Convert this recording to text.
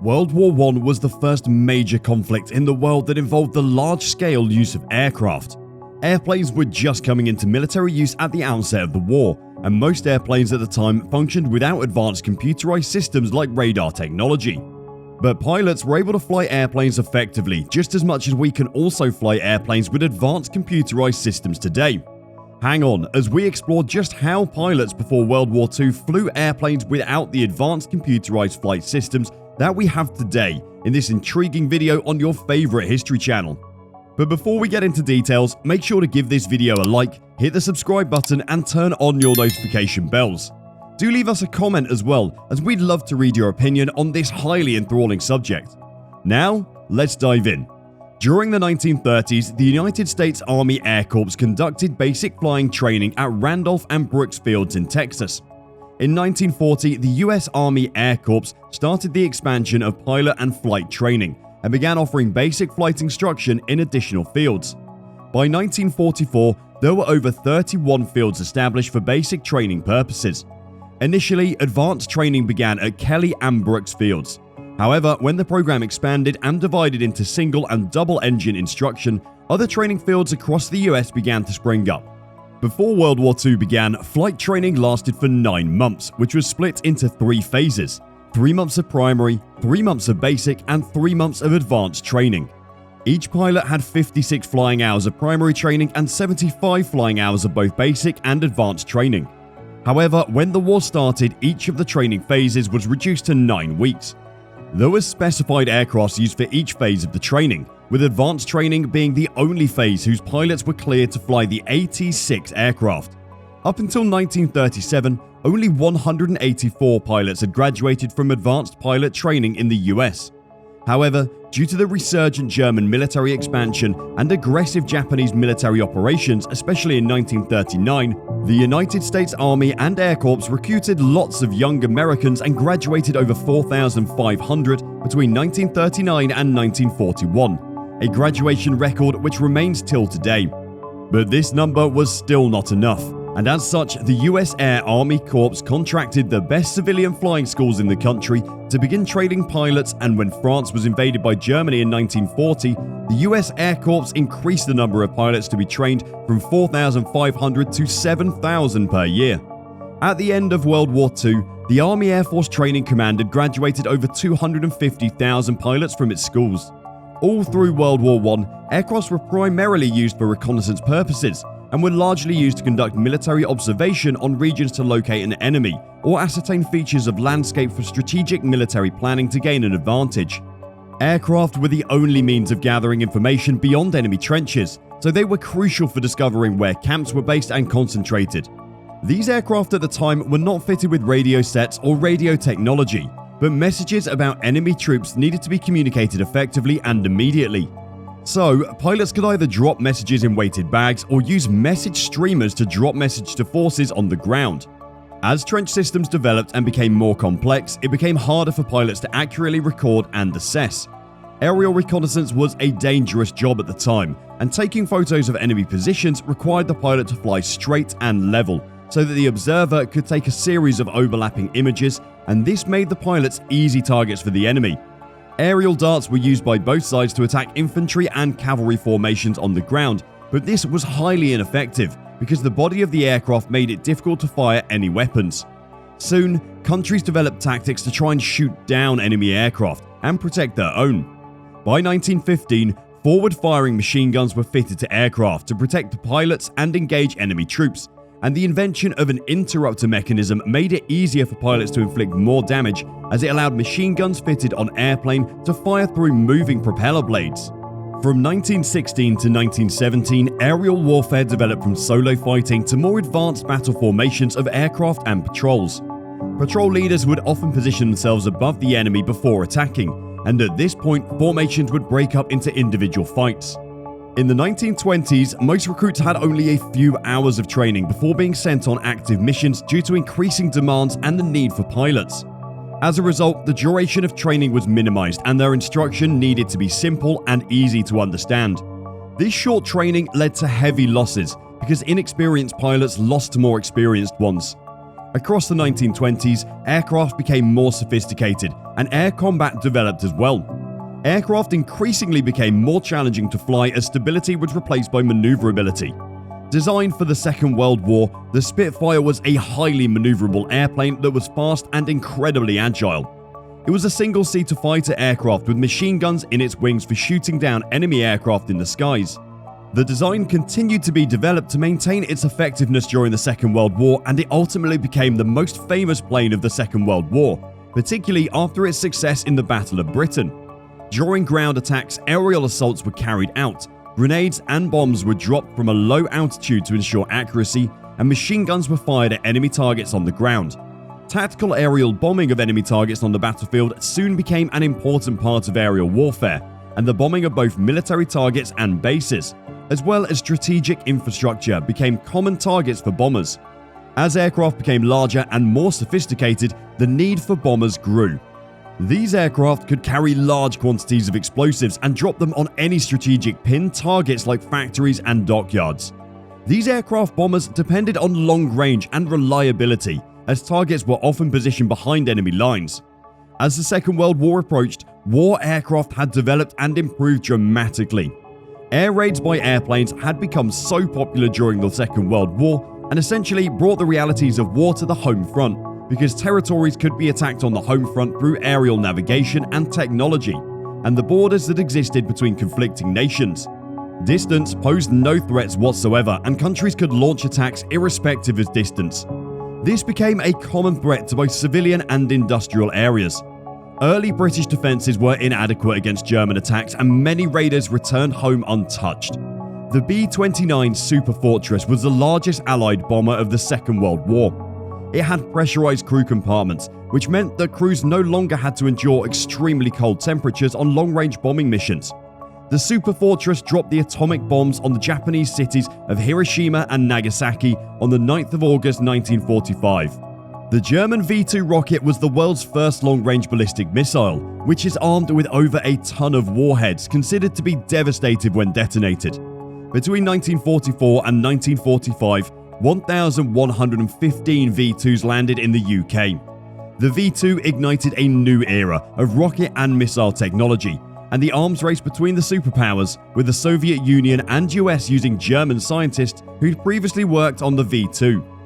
World War I was the first major conflict in the world that involved the large-scale use of aircraft. Airplanes were just coming into military use at the outset of the war, and most airplanes at the time functioned without advanced computerized systems like radar technology. But pilots were able to fly airplanes effectively, just as much as we can also fly airplanes with advanced computerized systems today. Hang on, as we explore just how pilots before World War II flew airplanes without the advanced computerized flight systems that we have today in this intriguing video on your favorite history channel. But before we get into details, make sure to give this video a like, hit the subscribe button and turn on your notification bells. Do leave us a comment as well, as we'd love to read your opinion on this highly enthralling subject. Now, let's dive in. During the 1930s, the United States Army Air Corps conducted basic flying training at Randolph and Brooks Fields in Texas. In 1940, the US Army Air Corps started the expansion of pilot and flight training and began offering basic flight instruction in additional fields. By 1944, there were over 31 fields established for basic training purposes. Initially, advanced training began at Kelly and Brooks Fields. However, when the program expanded and divided into single and double engine instruction, other training fields across the US began to spring up. Before World War II began, flight training lasted for 9 months, which was split into 3 phases: 3 months of primary, 3 months of basic, and 3 months of advanced training. Each pilot had 56 flying hours of primary training and 75 flying hours of both basic and advanced training. However, when the war started, each of the training phases was reduced to 9 weeks. There were specified aircraft used for each phase of the training, with advanced training being the only phase whose pilots were cleared to fly the AT-6 aircraft. Up until 1937, only 184 pilots had graduated from advanced pilot training in the US. However, due to the resurgent German military expansion and aggressive Japanese military operations, especially in 1939, the United States Army and Air Corps recruited lots of young Americans and graduated over 4,500 between 1939 and 1941, a graduation record which remains till today. But this number was still not enough, and as such, the US Air Army Corps contracted the best civilian flying schools in the country to begin training pilots, and when France was invaded by Germany in 1940, the US Air Corps increased the number of pilots to be trained from 4,500 to 7,000 per year. At the end of World War II, the Army Air Force Training Command had graduated over 250,000 pilots from its schools. All through World War I, aircrafts were primarily used for reconnaissance purposes and were largely used to conduct military observation on regions to locate an enemy or ascertain features of landscape for strategic military planning to gain an advantage. Aircraft were the only means of gathering information beyond enemy trenches, so they were crucial for discovering where camps were based and concentrated. These aircraft at the time were not fitted with radio sets or radio technology, but messages about enemy troops needed to be communicated effectively and immediately. So, pilots could either drop messages in weighted bags or use message streamers to drop message to forces on the ground. As trench systems developed and became more complex, it became harder for pilots to accurately record and assess. Aerial reconnaissance was a dangerous job at the time, and taking photos of enemy positions required the pilot to fly straight and level, so that the observer could take a series of overlapping images, and this made the pilots easy targets for the enemy. Aerial darts were used by both sides to attack infantry and cavalry formations on the ground, but this was highly ineffective because the body of the aircraft made it difficult to fire any weapons. Soon, countries developed tactics to try and shoot down enemy aircraft and protect their own. By 1915, forward-firing machine guns were fitted to aircraft to protect the pilots and engage enemy troops, and the invention of an interrupter mechanism made it easier for pilots to inflict more damage, as it allowed machine guns fitted on airplane to fire through moving propeller blades. From 1916 to 1917, aerial warfare developed from solo fighting to more advanced battle formations of aircraft and patrols. Patrol leaders would often position themselves above the enemy before attacking, and at this point, formations would break up into individual fights. In the 1920s, most recruits had only a few hours of training before being sent on active missions due to increasing demands and the need for pilots. As a result, the duration of training was minimized and their instruction needed to be simple and easy to understand. This short training led to heavy losses because inexperienced pilots lost to more experienced ones. Across the 1920s, aircraft became more sophisticated and air combat developed as well. Aircraft increasingly became more challenging to fly as stability was replaced by maneuverability. Designed for the Second World War, the Spitfire was a highly maneuverable airplane that was fast and incredibly agile. It was a single-seater fighter aircraft with machine guns in its wings for shooting down enemy aircraft in the skies. The design continued to be developed to maintain its effectiveness during the Second World War, and it ultimately became the most famous plane of the Second World War, particularly after its success in the Battle of Britain. During ground attacks, aerial assaults were carried out, grenades and bombs were dropped from a low altitude to ensure accuracy, and machine guns were fired at enemy targets on the ground. Tactical aerial bombing of enemy targets on the battlefield soon became an important part of aerial warfare, and the bombing of both military targets and bases, as well as strategic infrastructure, became common targets for bombers. As aircraft became larger and more sophisticated, the need for bombers grew. These aircraft could carry large quantities of explosives and drop them on any strategic pinned targets like factories and dockyards. These aircraft bombers depended on long range and reliability, as targets were often positioned behind enemy lines. As the Second World War approached, war aircraft had developed and improved dramatically. Air raids by airplanes had become so popular during the Second World War and essentially brought the realities of war to the home front, because territories could be attacked on the home front through aerial navigation and technology, and the borders that existed between conflicting nations. Distance posed no threats whatsoever, and countries could launch attacks irrespective of distance. This became a common threat to both civilian and industrial areas. Early British defences were inadequate against German attacks, and many raiders returned home untouched. The B-29 Super Fortress was the largest Allied bomber of the Second World War. It had pressurised crew compartments, which meant that crews no longer had to endure extremely cold temperatures on long-range bombing missions. The Super Fortress dropped the atomic bombs on the Japanese cities of Hiroshima and Nagasaki on the 9th of August 1945. The German V-2 rocket was the world's first long-range ballistic missile, which is armed with over a ton of warheads, considered to be devastating when detonated. Between 1944 and 1945, 1,115 V-2s landed in the UK. The V-2 ignited a new era of rocket and missile technology, and the arms race between the superpowers, with the Soviet Union and US using German scientists who'd previously worked on the V-2.